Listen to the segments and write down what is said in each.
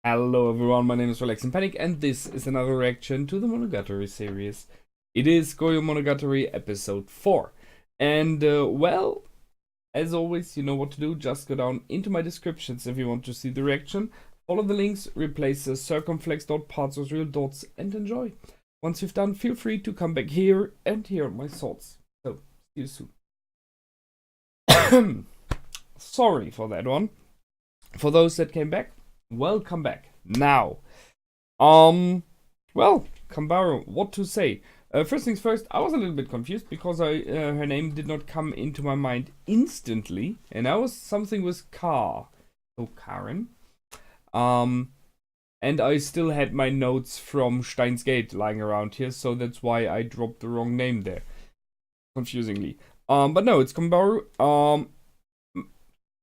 Hello everyone, my name is Relax and Panic, and this is another reaction to the Monogatari series. It is Koyomimonogatari episode 4. And, well, as always, you know what to do. Just go down into my descriptions if you want to see the reaction. Follow the links, replace the circumflex dot parts with real dots, and enjoy. Once you've done, feel free to come back here and hear my thoughts. So, see you soon. Sorry for that one. For those that came back, welcome back. Now, well, Kanbaru, what to say? First things first, I was a little bit confused because her name did not come into my mind instantly, and I was something with Car, so Karen. And I still had my notes from Steins Gate lying around here, so that's why I dropped the wrong name there, confusingly. But no, it's Kanbaru.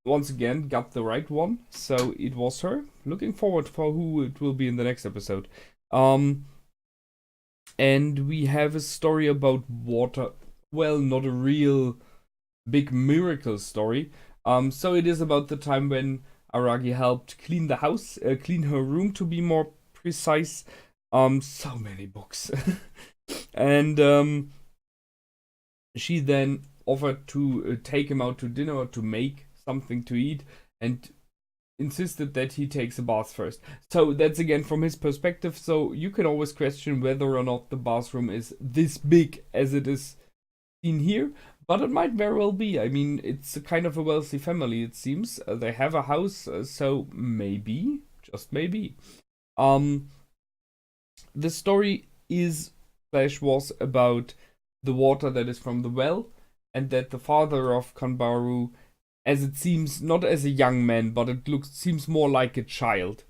Once again, got the right one, so it was her. Looking forward for who it will be in the next episode. And we have a story about water. Well, not a real big miracle story. So it is about the time when Aragi helped clean the house, clean her room to be more precise. So many books. And she then offered to take him out to dinner or to make something to eat, and insisted that he takes a bath first. So that's again from his perspective, so you can always question whether or not the bathroom is this big as it is seen here, but it might very well be. I mean, it's a kind of a wealthy family, it seems. They have a house, so maybe, just maybe. The story is slash was about the water that is from the well, and that the father of Kanbaru, as it seems, not as a young man, but it seems more like a child,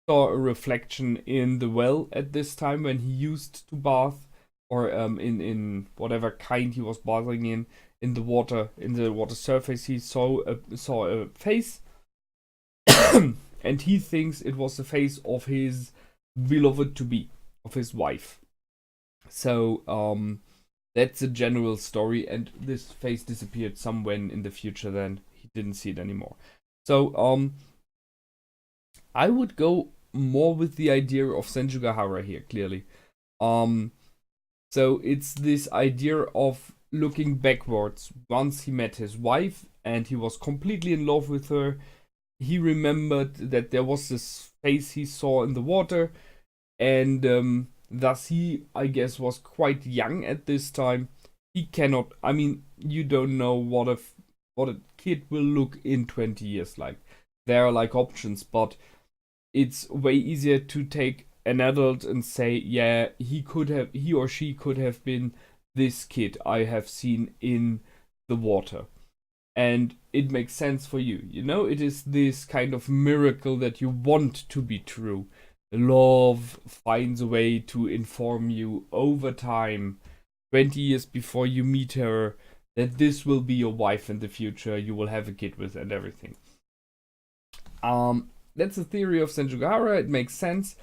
saw a reflection in the well at this time when he used to bath, or in whatever kind he was bathing in the water surface. He saw a face, and he thinks it was the face of his beloved to be, of his wife. So that's a general story, and this face disappeared somewhere in the future. Then he didn't see it anymore. So I would go more with the idea of Senjugahara here, clearly. So it's this idea of looking backwards. Once he met his wife and he was completely in love with her, he remembered that there was this face he saw in the water, and thus he, I guess, was quite young at this time. He cannot, I mean, you don't know what a kid will look in 20 years like. There are like options, but it's way easier to take an adult and say, yeah, he or she could have been this kid I have seen in the water. And it makes sense for you. You know, it is this kind of miracle that you want to be true. Love finds a way to inform you over time, 20 years before you meet her, that this will be your wife in the future, you will have a kid with, and everything. That's the theory of Senjugahara. It makes sense.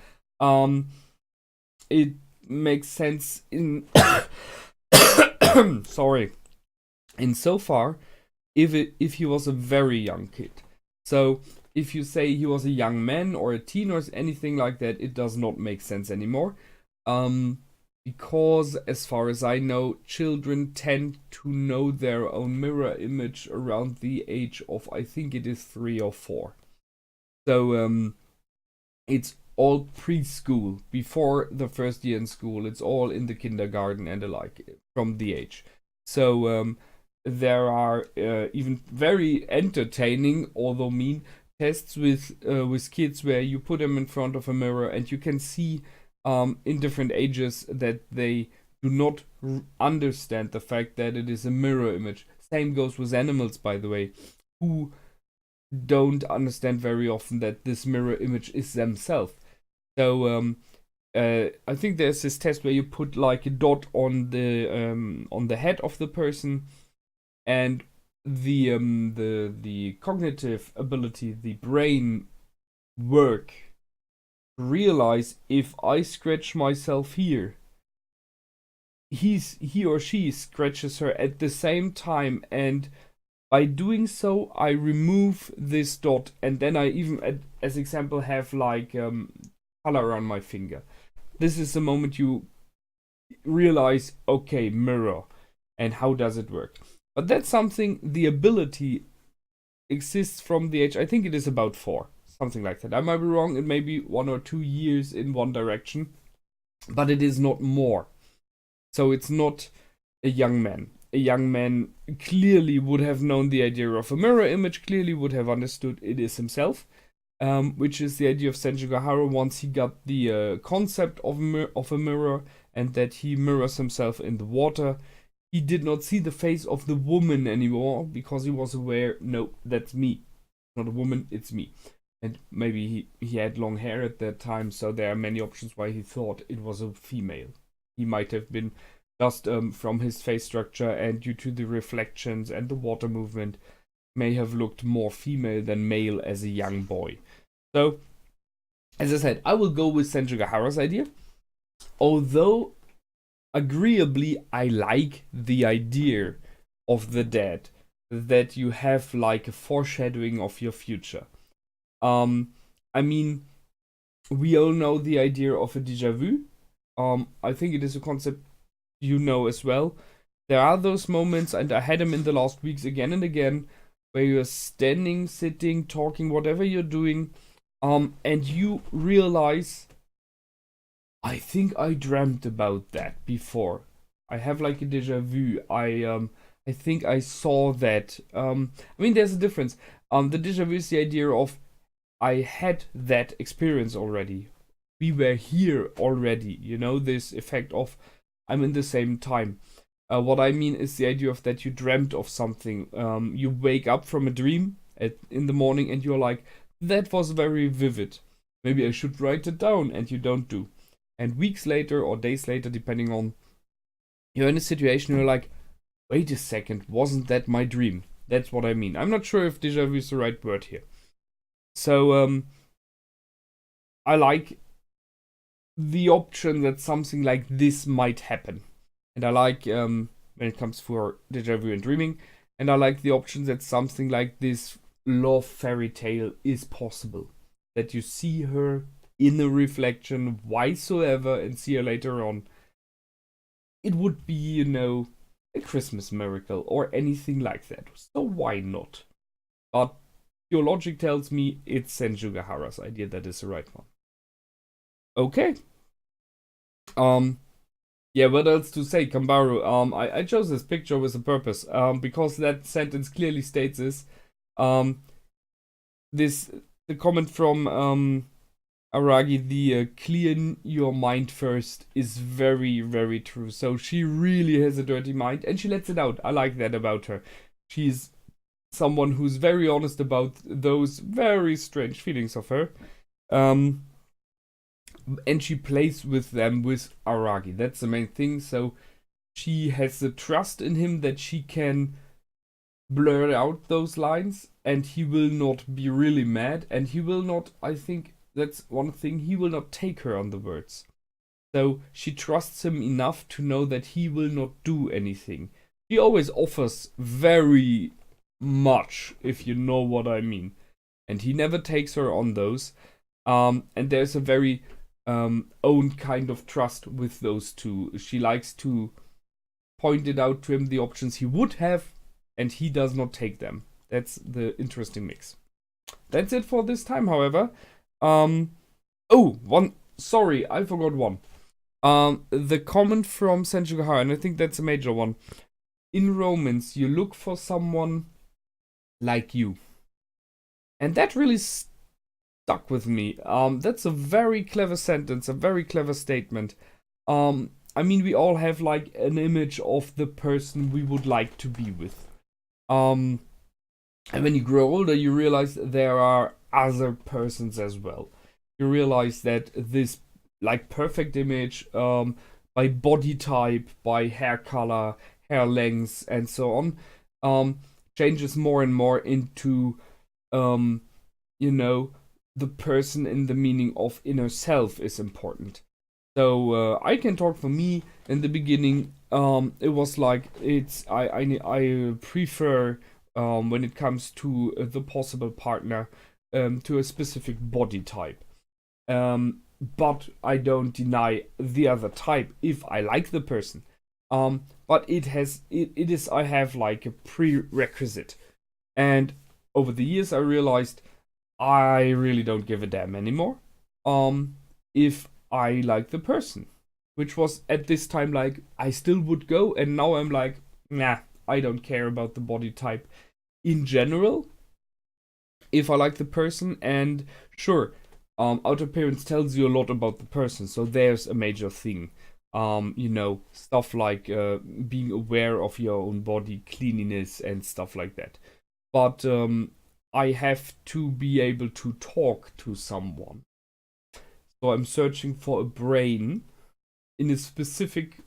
It makes sense in sorry, insofar if he was a very young kid. So if you say he was a young man or a teen or anything like that, it does not make sense anymore. Because as far as I know, children tend to know their own mirror image around the age of, I think it is 3 or 4. So it's all preschool, before the first year in school. It's all in the kindergarten and the like, from the age. So there are even very entertaining, although mean, tests with kids where you put them in front of a mirror and you can see in different ages that they do not understand the fact that it is a mirror image. Same goes with animals, by the way, who don't understand very often that this mirror image is themselves. So I think there's this test where you put like a dot on the head of the person, and the cognitive ability, the brain work, realize if I scratch myself here, he or she scratches her at the same time, and By doing so, I remove this dot, and then I even, as example, have like color on my finger. This is the moment you realize, okay, mirror, and how does it work? But that's something, the ability exists from the age, I think it is about 4, something like that. I might be wrong, it may be 1 or 2 years in one direction, but it is not more. So it's not a young man. A young man clearly would have known the idea of a mirror image, clearly would have understood it is himself, which is the idea of Senju Gahara once he got the concept of a mirror and that he mirrors himself in the water. He did not see the face of the woman anymore because he was aware, no, that's me. Not a woman, it's me. And maybe he had long hair at that time, so there are many options why he thought it was a female. He might have been just from his face structure and due to the reflections and the water movement, may have looked more female than male as a young boy. So, as I said, I will go with Senju Gahara's idea. Although, agreeably, I like the idea of the dead, that you have like a foreshadowing of your future. I mean, we all know the idea of a déjà vu. I think it is a concept you know as well. There are those moments, and I had them in the last weeks again and again, where you're standing, sitting, talking, whatever you're doing, and you realize, I think I dreamt about that before. I have like a déjà vu. I think I saw that. I mean, there's a difference. The déjà vu is the idea of I had that experience already. We were here already. You know, this effect of I'm in the same time. What I mean is the idea of that you dreamt of something. You wake up from a dream in the morning and you're like, that was very vivid. Maybe I should write it down, and you don't do. And weeks later or days later, depending on, you're in a situation you're like, wait a second, wasn't that my dream? That's what I mean. I'm not sure if déjà vu is the right word here. So, I like the option that something like this might happen. And I like, when it comes for déjà vu and dreaming, and I like the option that something like this love fairy tale is possible. That you see her in a reflection, whysoever, and see her later on. It would be, you know, a Christmas miracle or anything like that. So why not? But your logic tells me it's Senju Gahara's idea that is the right one. Okay. Yeah, what else to say, Kanbaru? I chose this picture with a purpose. Because that sentence clearly states this. The comment from Aragi, the clear your mind first, is very, very true. So she really has a dirty mind and she lets it out. I like that about her. She's someone who's very honest about those very strange feelings of her. And she plays with them with Aragi. That's the main thing. So she has the trust in him that she can blur out those lines and he will not be really mad, and he will not, I think that's one thing, he will not take her on the words. So she trusts him enough to know that he will not do anything. She always offers very much, if you know what I mean. And he never takes her on those. And there's a very own kind of trust with those two. She likes to point it out to him the options he would have, and he does not take them. That's the interesting mix. That's it for this time, however. Sorry, I forgot one. The comment from Senju Gahara, and I think that's a major one. In romance, you look for someone like you. And that really stuck with me. That's a very clever sentence, a very clever statement. I mean, we all have like an image of the person we would like to be with. And when you grow older, you realize there are other persons as well. You realize that this like perfect image, by body type, by hair color, hair length, and so on, changes more and more into, you know, the person in the meaning of inner self is important. So I can talk for me. In the beginning, it was like I prefer when it comes to the possible partner, to a specific body type. But I don't deny the other type if I like the person. But it is I have like a prerequisite. And over the years I realized I really don't give a damn anymore. If I like the person. Which was at this time like I still would go, and now I'm like, nah, I don't care about the body type in general. If I like the person, and sure, outer appearance tells you a lot about the person, so there's a major thing. Stuff like being aware of your own body, cleanliness, and stuff like that. But I have to be able to talk to someone. So I'm searching for a brain in a specific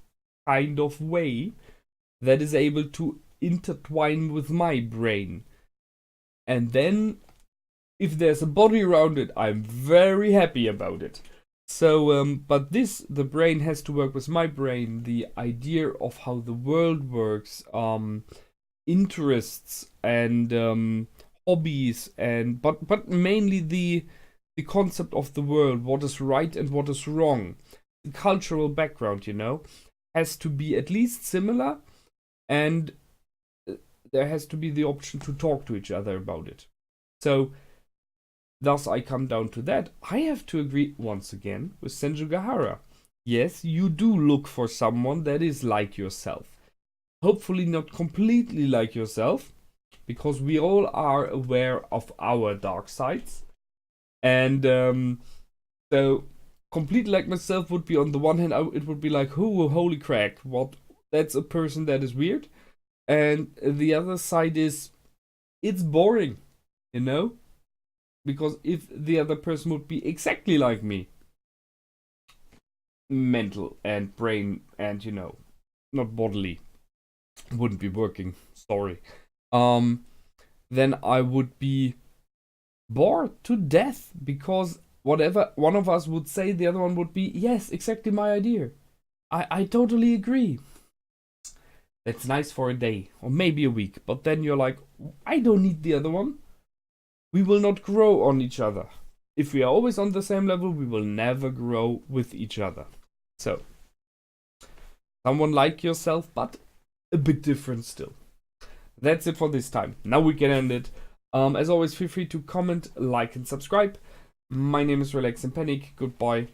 kind of way that is able to intertwine with my brain. And then, if there's a body around it, I'm very happy about it. So, but the brain has to work with my brain, the idea of how the world works, interests and hobbies, but mainly the concept of the world, what is right and what is wrong. The cultural background, has to be at least similar, and there has to be the option to talk to each other about it. So, thus I come down to that. I have to agree once again with Senju Gahara. Yes, you do look for someone that is like yourself. Hopefully not completely like yourself, because we all are aware of our dark sides. And so completely like myself would be, on the one hand, it would be like, oh, holy crack, what? That's a person that is weird. And the other side is, it's boring, because if the other person would be exactly like me, mental and brain and not bodily, wouldn't be working, sorry, then I would be bored to death, because whatever one of us would say, the other one would be, yes, exactly my idea. I totally agree. That's nice for a day, or maybe a week, but then you're like, I don't need the other one. We will not grow on each other. If we are always on the same level, we will never grow with each other. So, someone like yourself, but a bit different still. That's it for this time. Now we can end it. As always, feel free to comment, like, and subscribe. My name is Relax and Panic. Goodbye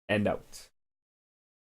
and out.